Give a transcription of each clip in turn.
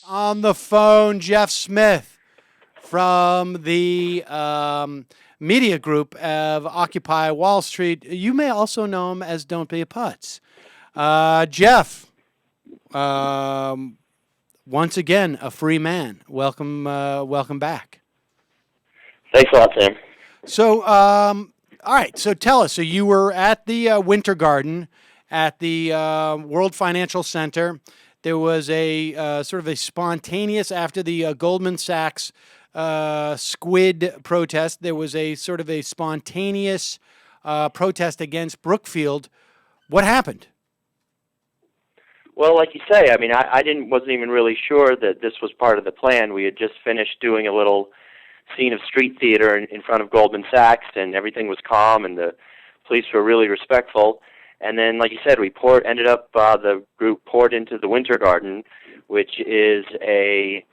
On the phone, Jeff Smith from the media group of Occupy Wall Street. You may also know him as Don't Be a Putz. Jeff, once again, a free man. Welcome back. Thanks a lot, Sam. So, all right. So tell us. So you were at the Winter Garden at the World Financial Center. There was a sort of a spontaneous, after the Goldman Sachs squid protest, there was a sort of a spontaneous protest against Brookfield. What happened? Well, like you say, I mean, I wasn't even really sure that this was part of the plan. We had just finished doing a little scene of street theater in front of Goldman Sachs, and everything was calm, and the police were really respectful. And then, like you said, the group poured into the Winter Garden, which is a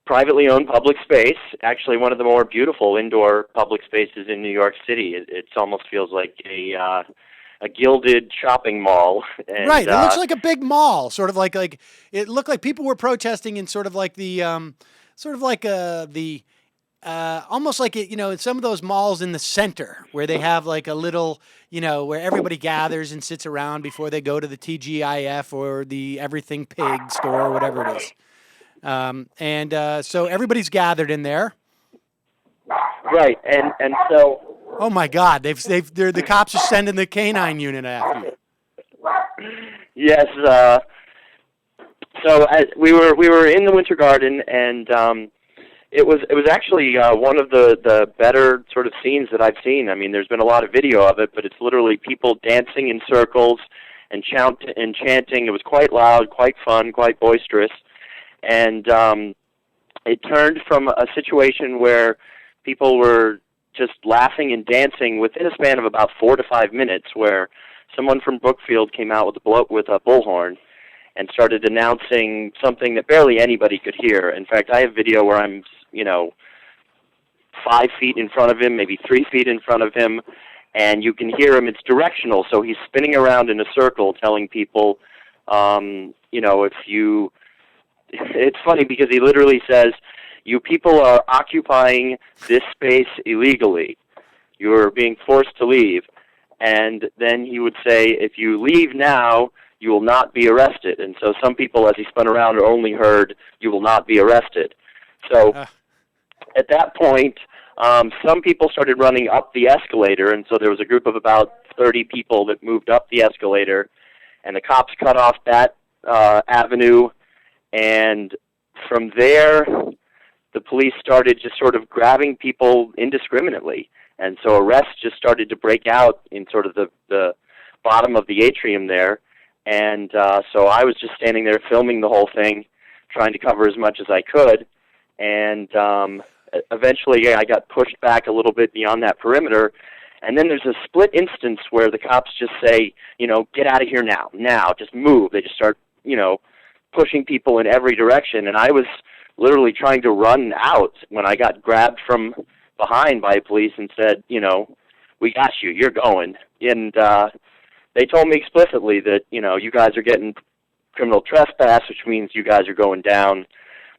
privately owned public space, actually one of the more beautiful indoor public spaces in New York City. It almost feels like a gilded shopping mall. And, right, it looks like a big mall, sort of like it looked like people were protesting in sort of like the almost like it, in some of those malls in the center where they have like a little, where everybody gathers and sits around before they go to the TGIF or the Everything Pig store or whatever it is. So everybody's gathered in there. Right, and so. Oh my God! The cops are sending the canine unit after you. Yes. So we were in the Winter Garden, and it was actually one of the better sort of scenes that I've seen. I mean, there's been a lot of video of it, but it's literally people dancing in circles and chanting. It was quite loud, quite fun, quite boisterous, and it turned from a situation where people were just laughing and dancing within a span of about 4 to 5 minutes, where someone from Brookfield came out with a bullhorn and started announcing something that barely anybody could hear. In fact, I have video where I'm, 5 feet in front of him, maybe 3 feet in front of him, and you can hear him. It's directional, so he's spinning around in a circle telling people, it's funny because he literally says, "You people are occupying this space illegally. You're being forced to leave." And then he would say, "If you leave now, you will not be arrested." And so some people, as he spun around, only heard, "You will not be arrested." So at that point, some people started running up the escalator, and so there was a group of about 30 people that moved up the escalator, and the cops cut off that avenue, and from there, the police started just sort of grabbing people indiscriminately. And so arrests just started to break out in sort of the bottom of the atrium there. And so I was just standing there filming the whole thing, trying to cover as much as I could. And eventually I got pushed back a little bit beyond that perimeter. And then there's a split instance where the cops just say, "Get out of here now, just move." They just start, pushing people in every direction. And I was literally trying to run out when I got grabbed from behind by police and said, "We got you, you're going." And they told me explicitly that, you guys are getting criminal trespass, which means you guys are going down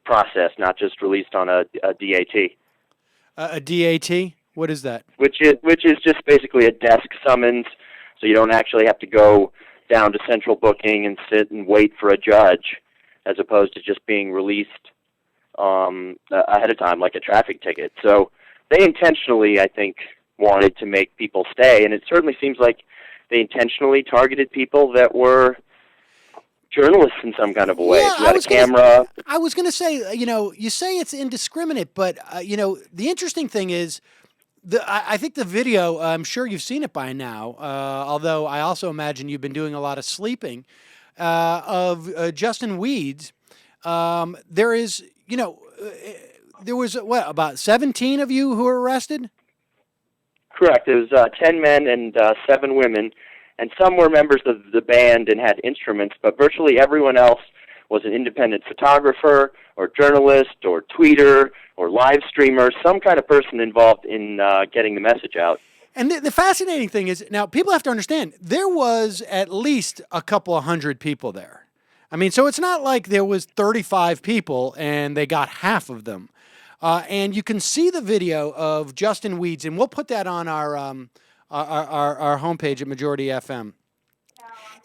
process, not just released on a DAT. A DAT? What is that? Which is just basically a desk summons, so you don't actually have to go down to central booking and sit and wait for a judge, as opposed to just being released ahead of time, like a traffic ticket. So they intentionally, I think, wanted to make people stay, and it certainly seems like they intentionally targeted people that were journalists in some kind of a way. Yeah, who had a camera. I was going to say, you say it's indiscriminate, but, the interesting thing is, I think the video, I'm sure you've seen it by now, although I also imagine you've been doing a lot of sleeping, of Justin Weeds. There is, there was, about 17 of you who were arrested? Correct. It was 10 men and 7 women, and some were members of the band and had instruments, but virtually everyone else was an independent photographer or journalist or tweeter or live streamer, some kind of person involved in getting the message out. And the fascinating thing is, now people have to understand, there was at least a couple of hundred people there. I mean, so it's not like there was 35 people and they got half of them. And you can see the video of Justin Weeds, and we'll put that on our homepage at Majority FM.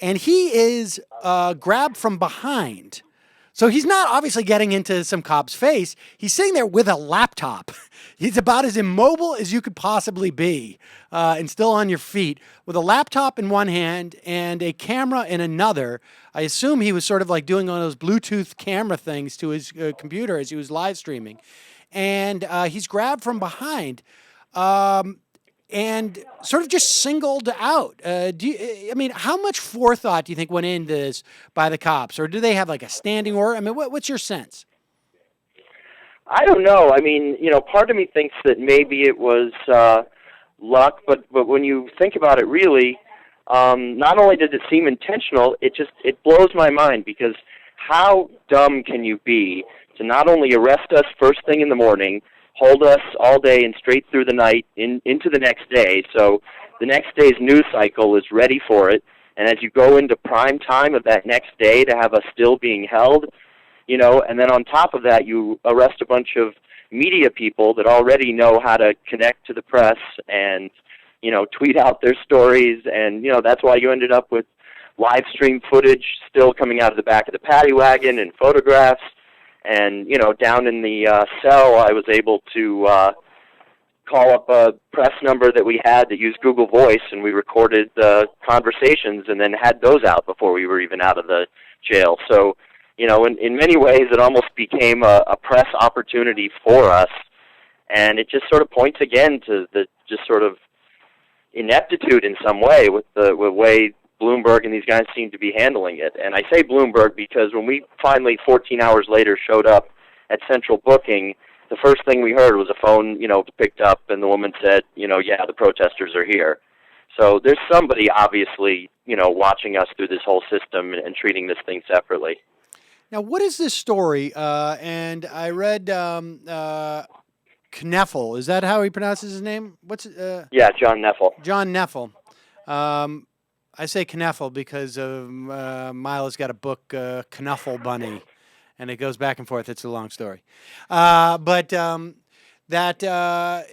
And he is grabbed from behind. So he's not obviously getting into some cop's face. He's sitting there with a laptop. He's about as immobile as you could possibly be, and still on your feet, with a laptop in one hand and a camera in another. I assume he was sort of like doing one of those Bluetooth camera things to his computer as he was live streaming. And he's grabbed from behind. And sort of just singled out. I mean, how much forethought do you think went into this by the cops, or do they have like a standing order? I mean, what's your sense? I don't know. I mean, part of me thinks that maybe it was luck, but when you think about it, really, not only does it seem intentional, it blows my mind, because how dumb can you be to not only arrest us first thing in the morning, hold us all day and straight through the night into the next day, so the next day's news cycle is ready for it, and as you go into prime time of that next day to have us still being held, and then on top of that you arrest a bunch of media people that already know how to connect to the press and, tweet out their stories, and, that's why you ended up with live stream footage still coming out of the back of the paddy wagon and photographs. And, down in the cell, I was able to call up a press number that we had that used Google Voice, and we recorded the conversations and then had those out before we were even out of the jail. So, in many ways, it almost became a press opportunity for us. And it just sort of points again to the just sort of ineptitude in some way with the way Bloomberg and these guys seem to be handling it. And I say Bloomberg because when we finally, 14 hours later, showed up at Central Booking, the first thing we heard was a phone, picked up, and the woman said, yeah, the protesters are here. So there's somebody obviously, watching us through this whole system and treating this thing separately. Now, what is this story? And I read Kneffel. Is that how he pronounces his name? Yeah, John Kneffel. John Kneffel. I say Kneffel because Milo's got a book, Knuffle Bunny, and it goes back and forth. It's a long story. But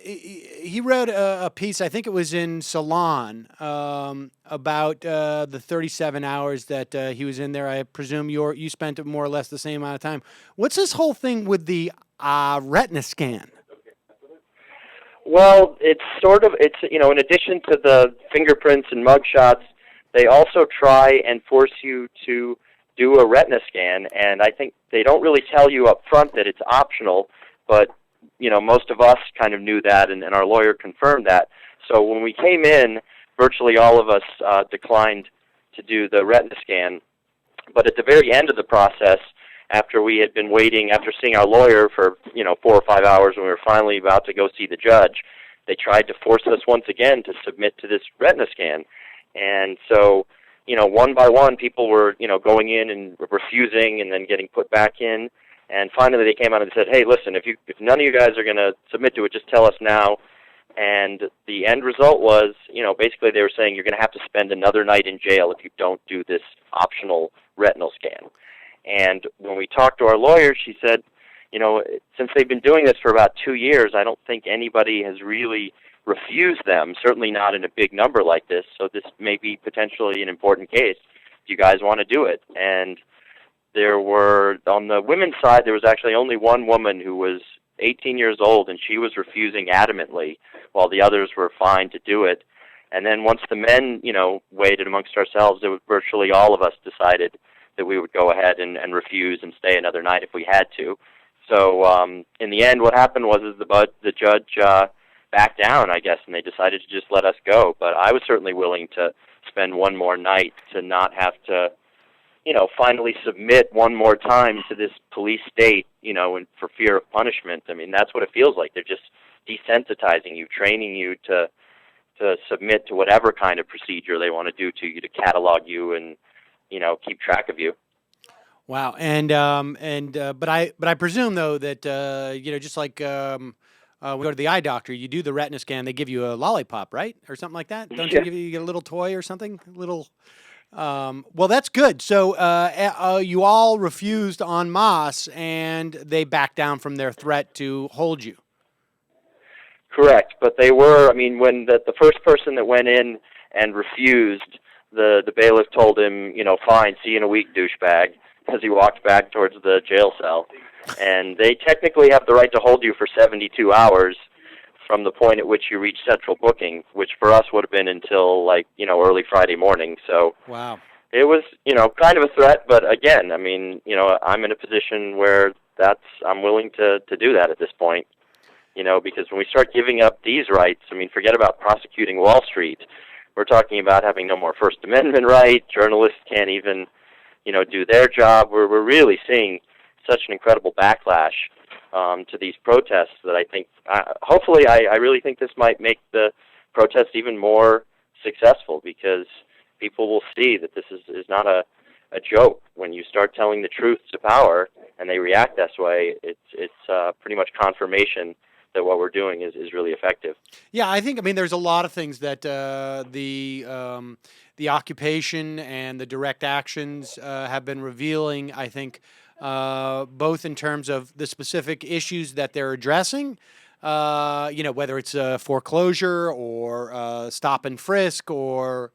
he wrote a piece, I think it was in Salon, about the 37 hours that he was in there. I presume you spent more or less the same amount of time. What's this whole thing with the Retina scan? Well, it's in addition to the fingerprints and mugshots, they also try and force you to do a retina scan, and I think they don't really tell you up front that it's optional, but, most of us kind of knew that, and our lawyer confirmed that. So when we came in, virtually all of us declined to do the retina scan, but at the very end of the process, after we had been waiting, after seeing our lawyer for, 4 or 5 hours, when we were finally about to go see the judge, they tried to force us once again to submit to this retina scan. And so, one by one, people were, going in and refusing and then getting put back in. And finally they came out and said, hey, listen, if none of you guys are going to submit to it, just tell us now. And the end result was, basically they were saying you're going to have to spend another night in jail if you don't do this optional retinal scan. And when we talked to our lawyer, she said, since they've been doing this for about 2 years, I don't think anybody has really refuse them, certainly not in a big number like this, so this may be potentially an important case if you guys want to do it. And there were, on the women's side, there was actually only one woman who was 18 years old, and she was refusing adamantly, while the others were fine to do it. And then once the men, weighed it amongst ourselves, it was virtually all of us decided that we would go ahead and refuse and stay another night if we had to. So in the end, what happened was the judge back down, I guess, and they decided to just let us go. But I was certainly willing to spend one more night to not have to, finally submit one more time to this police state, and for fear of punishment. I mean, that's what it feels like. They're just desensitizing you, training you to submit to whatever kind of procedure they want to do to you, to catalog you and, keep track of you. Wow. But I presume though that just like we go to the eye doctor, you do the retina scan, they give you a lollipop, right, or something like that. Don't you get a little toy or something, a little Well, that's good. So you all refused en masse, and they backed down from their threat to hold you. Correct, but they were. I mean, when the first person that went in and refused, the bailiff told him, fine, see you in a week, douchebag, as he walked back towards the jail cell. And they technically have the right to hold you for 72 hours from the point at which you reach central booking, which for us would have been until early Friday morning. So Wow. it was kind of a threat, but again, I mean, I'm in a position where I'm willing to do that at this point. Because when we start giving up these rights, I mean, forget about prosecuting Wall Street. We're talking about having no more First Amendment right. Journalists can't even, do their job. We're really seeing such an incredible backlash to these protests that I think, hopefully, I really think this might make the protests even more successful, because people will see that this is not a joke. When you start telling the truth to power and they react this way, it's pretty much confirmation that what we're doing is really effective. Yeah, I mean, there's a lot of things that the occupation and the direct actions have been revealing. I think both in terms of the specific issues that they're addressing, whether it's foreclosure or stop and frisk or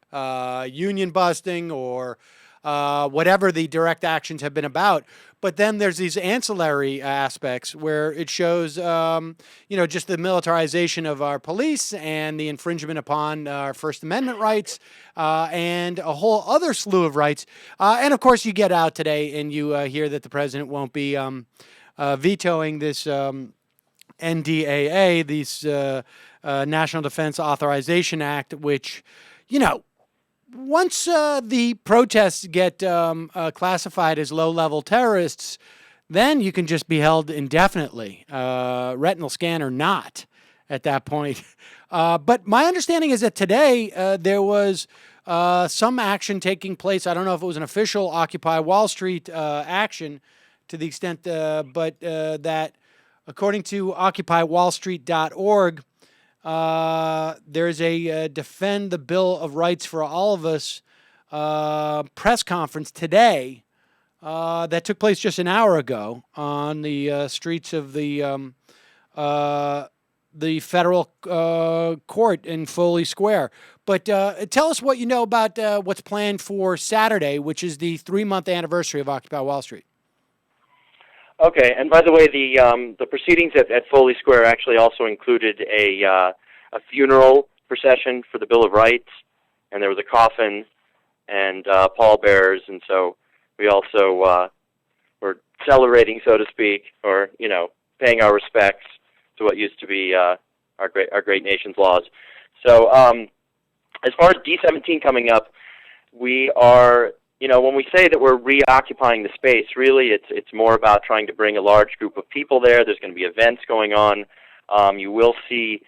union busting or whatever the direct actions have been about. But then there's these ancillary aspects where it shows, just the militarization of our police and the infringement upon our First Amendment rights and a whole other slew of rights. And of course, you get out today and you hear that the president won't be vetoing this NDAA, this National Defense Authorization Act, which, once the protests get classified as low-level terrorists, then you can just be held indefinitely, retinal scan or not, at that point. But my understanding is that today there was some action taking place. I don't know if it was an official Occupy Wall Street action to the extent, but that according to OccupyWallStreet.org, there's a Defend the Bill of Rights for All of Us press conference today that took place just an hour ago on the streets of the federal court in Foley Square. But tell us what you know about what's planned for Saturday, which is the 3-month anniversary of Occupy Wall Street. Okay, and by the way, the proceedings at Foley Square actually also included a funeral procession for the Bill of Rights, and there was a coffin and pallbearers, and so we also were celebrating, so to speak, or paying our respects to what used to be our great nation's laws. So as far as D17 coming up, we are. When we say that we're reoccupying the space, really it's more about trying to bring a large group of people there. There's going to be events going on. You will see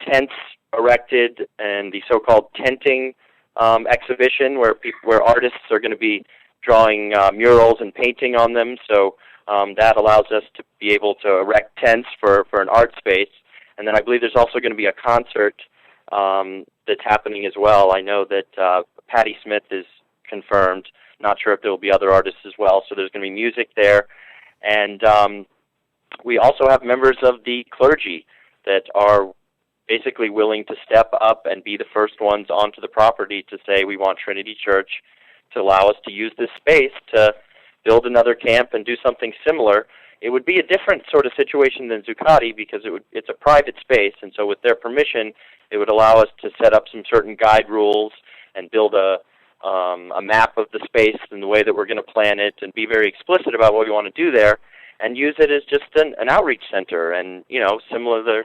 tents erected and the so-called tenting exhibition where artists are going to be drawing murals and painting on them. So that allows us to be able to erect tents for an art space. And then I believe there's also going to be a concert that's happening as well. I know that Patti Smith is confirmed. Not sure if there will be other artists as well. So there's going to be music there. And we also have members of the clergy that are basically willing to step up and be the first ones onto the property to say we want Trinity Church to allow us to use this space to build another camp and do something similar. It would be a different sort of situation than Zuccotti because it's a private space, and so with their permission, it would allow us to set up some certain guide rules and build a map of the space and the way that we're going to plan it and be very explicit about what we want to do there and use it as just an outreach center and, some of the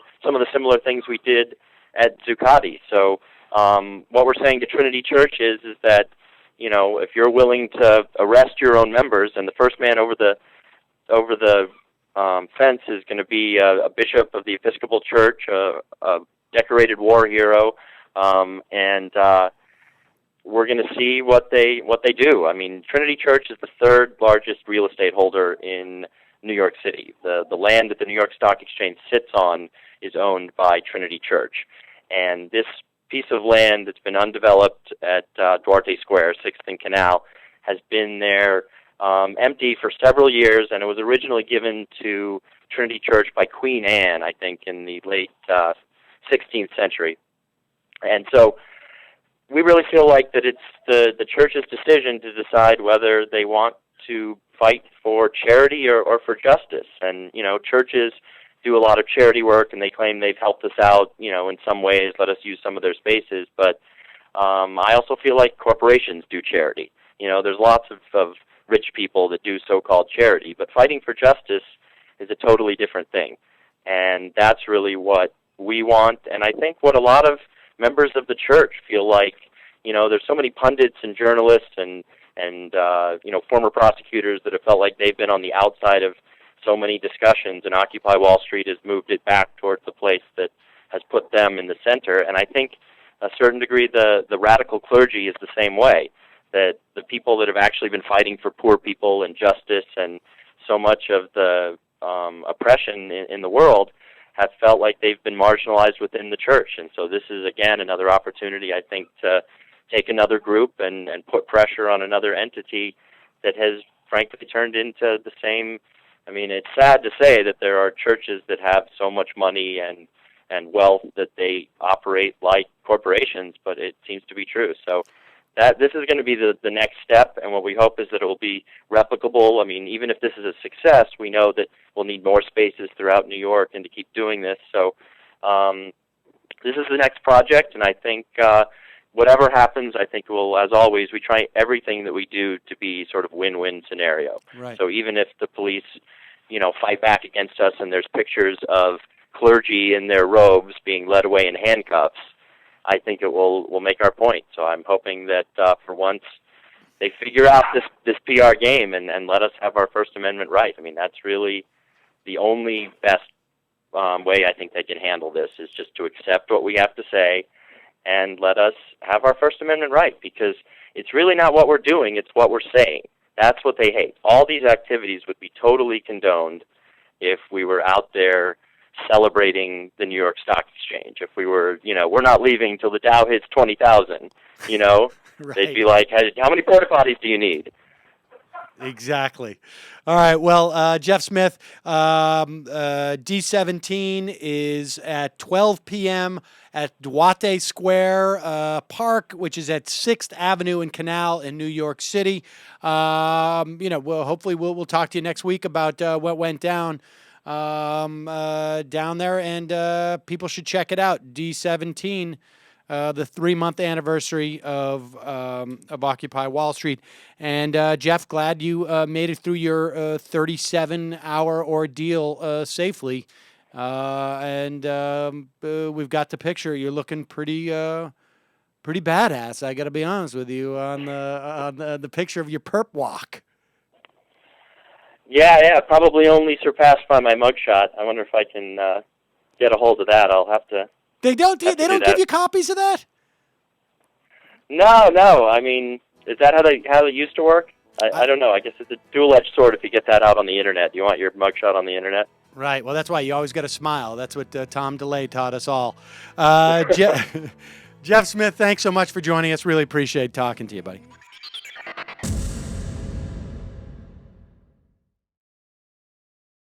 similar things we did at Zuccotti. So what we're saying to Trinity Church is that, if you're willing to arrest your own members, and the first man over the fence is going to be a bishop of the Episcopal Church, a decorated war hero, and we're going to see what they do. I mean, Trinity Church is the third largest real estate holder in New York City. The land that the New York Stock Exchange sits on is owned by Trinity Church. And this piece of land that's been undeveloped at Duarte Square, 6th and Canal, has been there empty for several years, and it was originally given to Trinity Church by Queen Anne, I think, in the late 16th century. And so we really feel like that it's the church's decision to decide whether they want to fight for charity or for justice. And, churches do a lot of charity work, and they claim they've helped us out, in some ways, let us use some of their spaces. But I also feel like corporations do charity. There's lots of rich people that do so-called charity, but fighting for justice is a totally different thing. And that's really what we want, and I think what a lot of members of the church feel like. There's so many pundits and journalists and former prosecutors that have felt like they've been on the outside of so many discussions, and Occupy Wall Street has moved it back towards the place that has put them in the center. And I think, a certain degree, the radical clergy is the same way, that the people that have actually been fighting for poor people and justice and so much of the oppression in the world have felt like they've been marginalized within the church. And so this is, again, another opportunity, I think, to take another group and put pressure on another entity that has, frankly, turned into the same. I mean, it's sad to say that there are churches that have so much money and wealth that they operate like corporations, but it seems to be true. So that this is going to be the next step, and what we hope is that it will be replicable. I mean, even if this is a success, we know that we'll need more spaces throughout New York and to keep doing this. So this is the next project, and I think whatever happens, I think we'll, as always, we try everything that we do to be sort of win-win scenario. Right. So even if the police, fight back against us and there's pictures of clergy in their robes being led away in handcuffs, I think it will make our point. So I'm hoping that for once they figure out this PR game and let us have our First Amendment right. I mean, that's really the only best way I think they can handle this, is just to accept what we have to say and let us have our First Amendment right, because it's really not what we're doing, it's what we're saying. That's what they hate. All these activities would be totally condoned if we were out there celebrating the New York Stock Exchange. If we were, we're not leaving till the Dow hits 20,000, Right. They'd be like, how many porta potties do you need? Exactly. All right. Well, Jeff Smith, D17 is at 12 p.m. at Duarte Square Park, which is at 6th Avenue and Canal in New York City. Well, hopefully we'll talk to you next week about what went down there, and people should check it out. D17. The 3-month anniversary of Occupy Wall Street. And Jeff, glad you made it through your 37-hour ordeal safely. And we've got the picture. You're looking pretty badass. I got to be honest with you on the picture of your perp walk. Yeah, probably only surpassed by my mugshot. I wonder if I can get a hold of that. I'll have to. They don't give you copies of that? No. I mean, is that how they used to work? I don't know. I guess it's a dual-edged sword if you get that out on the internet. You want your mugshot on the internet? Right. Well, that's why you always got to smile. That's what Tom DeLay taught us all. Jeff Smith, thanks so much for joining us. Really appreciate talking to you, buddy.